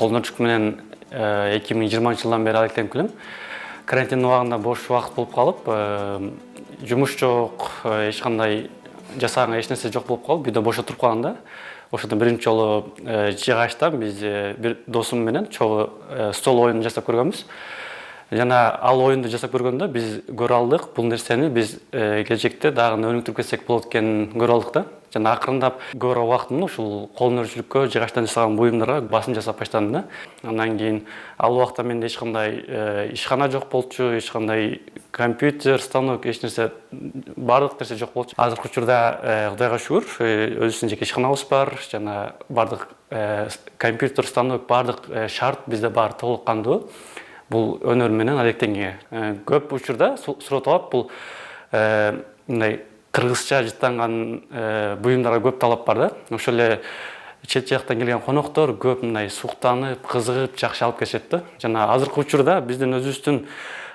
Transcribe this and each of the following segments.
колдон өчүк менен 2020 жылдан бери алектенип келем. Карантин убагында бош убакыт болуп калып, жумуш жок, эч кандай жасаган эч нерсе жок болуп калып, үйдө бош отуруп калганда, ошондо биринчи жолу жыгачтан биз бир досум менен чогуу стол оюнун жасап көргөнбүз. Жана ал оюнду жасап көргөндө биз көрө алдык, бул нерсени биз келечекте дагы өнүктүрүп кетсек болот экенин көрө алдык да. Жана акырындап көбүрөөк убактымды ушул кол өнөрчүлүккө, жыгачтан жасалган буюмдарга басым жасап баштадым да. Андан кийин ал убакта менде эч кандай ишкана жок болчу, эч кандай компьютер, станок, эч нерсе, бардык нерсе жок болчу. Азыркы учурда Кудайга шүгүр, өзүбүздүн жеке ишканабыз бар, жана бардык компьютер, станок, бардык шарт бизде баары толук кандуу. Бул өнөр менен алектенге. Көп учурда суроо бул мындай кыргызча жыттанган буюмдарга көп талап бар да. Ошол эле чет жактан келген коноктор көп мындай суктанып, кызыгып, жакшы алып кетишет да. Жана азыркы учурда биздин өзүбүздүн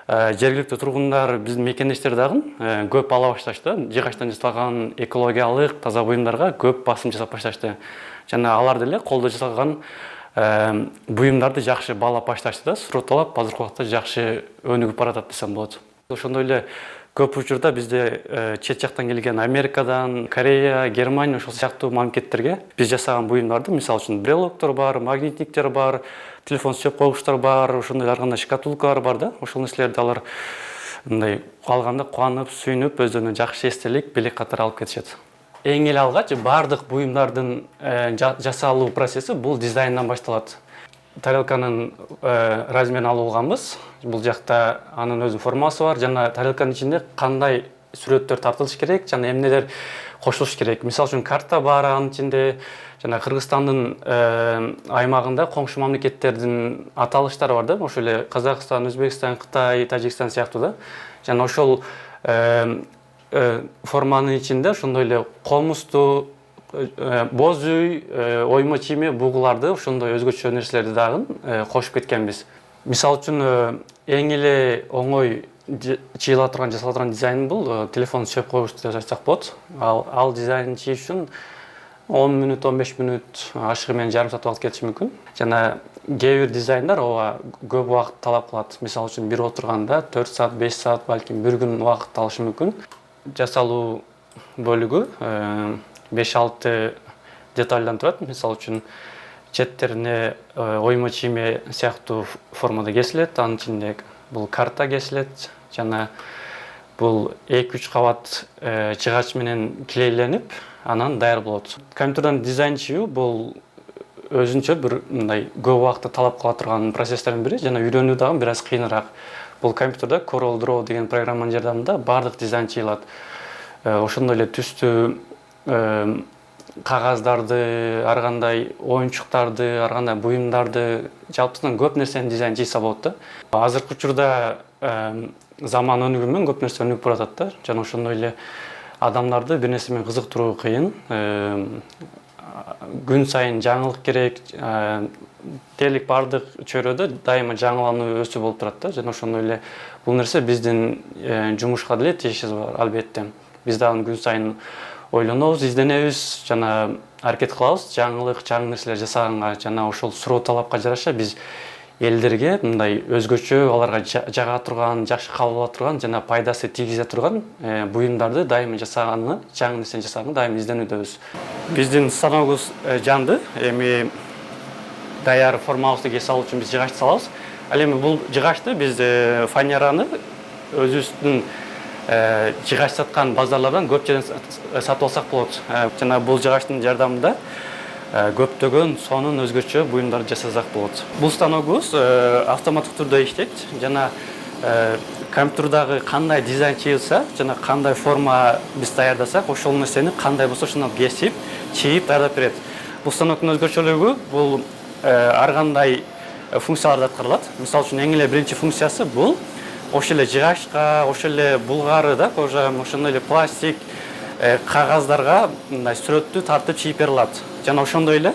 жергиликтүү тургундар, биздин мекендештер дагы көп ала башташты. Жыгачтан жасалган экологиялык таза буюмдарга көп басым жасап башташты. Жана алар деле колдо жасалган буюмдарды жакшы баалап башташты да. Суроо азыркы убакта жакшы өнүгүп баратат десем болот. Ошондой эле көп учурда бизде чет жактан келген Америкадан, Корея, Германия ошол сыяктуу мамлекеттерге биз жасаган буюмдарды, мисалы үчүн брелоктор бар, магнитниктер бар, телефон сөп койгучтар бар, ошондой ар кандай шкатулкалар бар да. Ошол нерселерди алар мындай алганда кубанып, сүйүнүп, өздөрүнө жакшы эстелик, белек катары алып кетишет. Эң эле алгач бардык буюмдардын жасалуу процесси бул дизайндан башталат. Тарелканын размерин алып алганбыз. Бул жакта анын өзүнүн формасы бар, жана тарелканын ичинде кандай сүрөттөр тартылыш керек, жана эмнелер кошулуш керек. Мисалы үчүн карта бар анын ичинде, жана Кыргызстандын аймагында коңшу мамлекеттердин аталыштары бар да. Ошол эле Казакстан, Өзбекстан, Кытай, Тажикстан сыяктуу да. Жана ошол форманын ичинде ошондой эле комузду, боз үй, оймо чийме, бугуларды, ошондой өзгөчө нерселерди дагы кошуп кеткенбиз. Мисалы үчүн эң эле оңой чыйыла турган, жасала турган дизайн бул телефон сөп койгучту деп айтсак болот. Ал дизайнды чийиш үчүн 10 мүнөт, 15 мүнөт, ашыгы менен жарым саат убакыт кетиши мүмкүн. Жана кээ бир дизайндар ооба көп убакыт талап кылат. Мисалы үчүн бир отурганда 4 саат, 5 саат, балким бир күн убакыт алышы мүмкүн. Жасалуу бөлүгү 5-6 детальдан турат. Мисалы үчүн четтерине оймо чийме сыяктуу формада кесилет, анын ичинде бул карта кесилет, жана бул 2-3 кабат жыгач менен килейленип, анан даяр болот. Компьютерден дизайн чыгуу бул өзүнчө бир мындай көп убакытты талап кыла турган процесстердин бири, жана үйрөнүү дагы бир аз кыйыныраак. Бул компьютерде Corel Draw деген программанын жардамында бардык дизайн чыйылат. Ошондой эле түстүү кагаздарды, ар кандай оюнчуктарды, ар кандай буюмдарды, жалпысынан көп нерсени дизайн чыйса болот да. Азыркы учурда заман өнүгүү менен көп нерсе өнүгүп баратат да. Жана ошондой эле адамдарды бир нерсе менен кызыктыруу кыйын. Күн сайын жаңылык керек, дээрлик бардык чөйрөдө дайыма жаңылануу өсүү болуп турат да. Жана ошондой эле бул нерсе биздин жумушка деле тиешеси бар, албетте. Биз дагы күн сайын ойлонобуз, изденебиз, жана аракет кылабыз жаңылык, жаңы нерселер жасаганга, жана ошол суроо талапка жараша биз элдерге мындай өзгөчө, аларга жага турган, жакшы кабыл ала турган жана пайдасы тийгизе турган буюмдарды дайыма жасаганны, жаңы нерсени жасаганга дайыма изденүүдөбүз. Биздин станогубуз жанды, эми даяр формабызды кесе алуу үчүн биз жыгач салабыз. Ал эми бул жыгачты биз фанераны өзүбүздүн жыгач саткан базарлардан көп жерден сатып алсак болот. Жана бул жыгачтын жардамында көптөгөн сонун өзгөчө буюмдарды жасасак болот. Бул станогубуз автоматтык түрдө иштейт, жана компьютердагы кандай дизайн чыйылса, жана кандай форма биз даярдасак, ошол нерсени кандай болсо ошондон кесип, чийип даярдап берет. Бул станоктун өзгөчөлүгү бул ар кандай функцияларды аткарылат. Мисалы үчүн эң эле биринчи функциясы бул ошол эле жыгачка, ошол эле булгары да, ошондой эле пластик кагаздарга мындай сүрөттү тартып чийип бере алат. Жана ошондой эле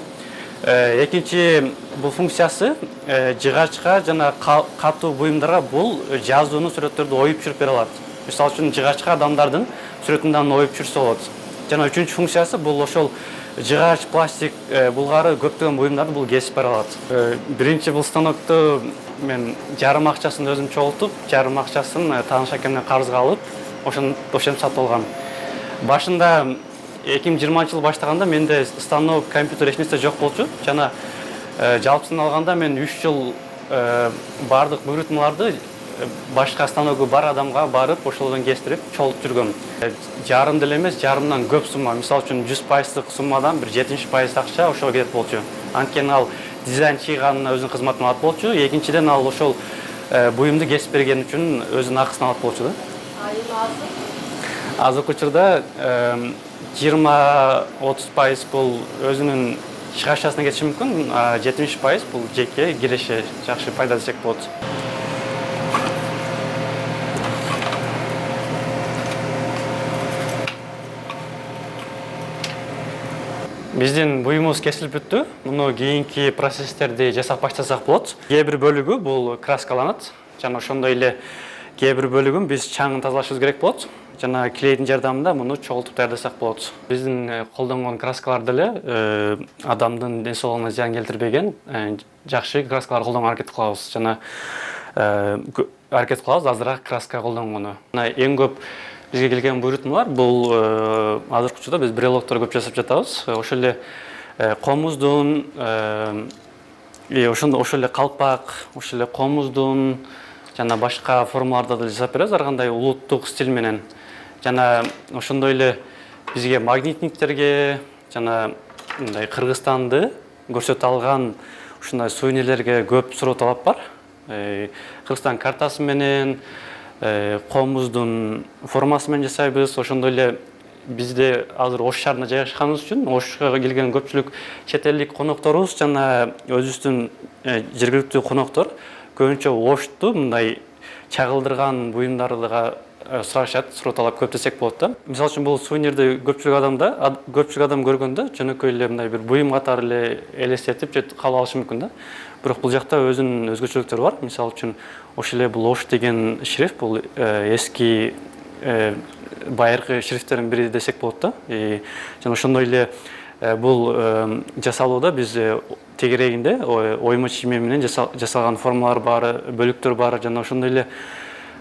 экинчи бул функциясы жыгачка жана катуу буюмдарга бул жазууну, сүрөттөрдү оюп түшүрүп бере алат. Мисалы үчүн жыгачка адамдардын сүрөтүн да оюп түшүрсө болот. жана үчүнчү функциясы бул ошол жыгач, пластик булгары көптөгөн буюмдарды бул кесип бере алат. Биринчи бул станокту мен жарым акчасын өзүм чогултуп, жарым акчасын тааныш акемден карызга алып, ошентип сатып алгам. Башында 2020 жыл баштаганда менде станок, компьютер эч нерсе жок болчу. Жана жалпысын алганда мен 3 жыл бардык буйрутмаларды башка станогу бар адамга барып, ошолдон кестирип, чогултуп жүргөм. Жарым деле эмес, жарымдан көп сумма. Мисалы үчүн 100% суммадан бир 70% акча ошого кетет болчу. Анткени ал дизайн чыйганына өзүнүн кызматын алат болчу. Экинчиден ал ошол буюмду кесип берген үчүн өзүнүн акысын алат болчу да. Азыркы учурда 20-30% бул өзүнүн чыгашасына кетиши мүмкүн, 70% бул жеке киреше, жакшы пайда десек болот. Биздин буюмубуз кесилип бүттү. Муну кийинки процесстерди жасап баштасак болот. Кээ бир бөлүгү бул краскаланат. Жана ошондой эле кээ бир бөлүгүн биз чаңын тазалашыбыз керек болот. Жана клейдин жардамында муну чогултуп даярдасак болот. Биздин колдонгон краскалар деле адамдын ден соолугуна зыян келтирбеген жакшы краскалар колдонууга аракет кылабыз. Жана аракет кылабыз азыраак краска колдонгону. Эң көп бизге келген буйрутмалар бул азыркы учурда биз брелоктор көп жасап жатабыз. Ошол эле комуздун, ошол эле калпак, ошол эле комуздун жана башка формаларда да жасап беребиз, ар кандай улуттук стиль менен. Жана ошондой эле бизге магнитниктерге жана мындай Кыргызстанды көрсөтө алган ушундай сувенирлерге көп суроо талап бар. Кыргызстан картасы менен, комуздун формасы менен жасайбыз. Ошондой эле бизде азыр Ош шаарында жайгашканыбыз үчүн Ошко келген көпчүлүк чет элдик конокторубуз жана өзүбүздүн жергиликтүү коноктор көбүнчө Ошту мындай чагылдырган буюмдарды сурашат, суроо талап көп десек болот да. Мисалы үчүн бул сувенирди көпчүлүк адам көргөндө жөнөкөй эле мындай бир буюм катары эле элестетип же кабыл алышы мүмкүн да. Бирок бул жакта өзүнүн өзгөчөлүктөрү бар. Мисалы үчүн ошол эле бул Ош деген шрифт бул эски байыркы шрифттердин бири десек болот да. Жана ошондой эле бул жасалууда биз тегерегинде ойма чийме менен жасалган формалар бар, бөлүктөр бар. Жана ошондой эле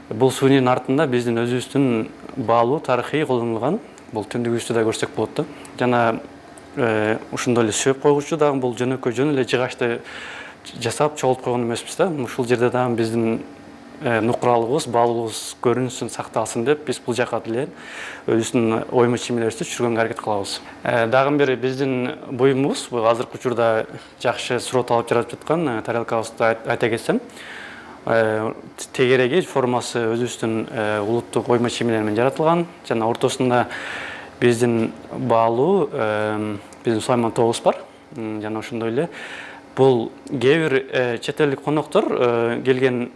бул сувенирдин артында биздин өзүбүздүн баалуу тарыхый колдонулган бул түндүгүбүздү да көрсөк болот да. Жана ошондой эле сөп койгучу дагы бул жөнөкөй жөн эле жыгачты жасап чогултуп койгон эмеспиз да. Ушул жерде дагы биздин нукуралыгыбыз, баалуулугубуз көрүнсүн, сакталсын деп биз бул жака деле өзүбүздүн ойма чиймелерибизди түшүргөнгө аракет кылабыз. Дагы бир биздин буюмубуз, бул азыркы учурда жакшы суроо талап жаратып жаткан тарелкабызды айта кетсем, тегереги, формасы өзүбүздүн улуттук ойма чиймелер менен жаратылган. Жана ортосунда биздин баалуу биздин Сулайман тобубуз бар. Жана ошондой эле бул кээ бир чет элдик коноктор келген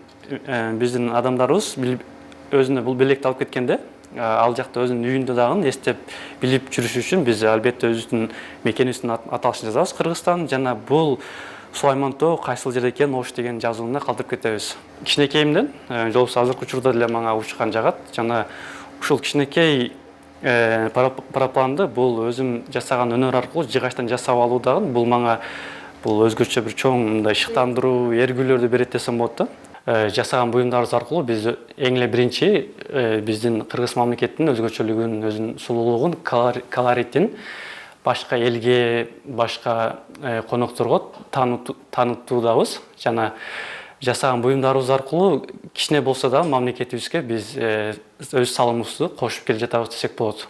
биздин адамдарыбыз өзүнө бул белекти алып кеткенде ал жакта өзүнүн үйүндө дагы эстеп билип жүрүш үчүн биз албетте өзүбүздүн мекенибиздин аталышын жазабыз, Кыргызстан. Жана бул Сулайман тоо кайсыл жерде экенин Ош деген жазууна калтырып кетебиз. Кичинекейимден жолубуз азыркы учурда деле мага учкан жагат. Жана ушул кичинекей парапланды бул өзүм жасаган өнөр аркылуу жыгачтан жасап алуу дагы бул мага бул өзгөчө бир чоң мындай шыктандыруу, эргүүлөрдү берет десем болот да. Жасаган буюмдарыбыз аркылуу биз эң эле биринчи биздин кыргыз мамлекетинин өзгөчөлүгүн, өзүнүн сулуулугун, колоритин башка элге, башка конокторго таанытуудабыз. Жана жасаган буюмдарыбыз аркылуу кичине болсо да мамлекетибизге биз өз салымыбызды кошуп келе жатабыз десек болот.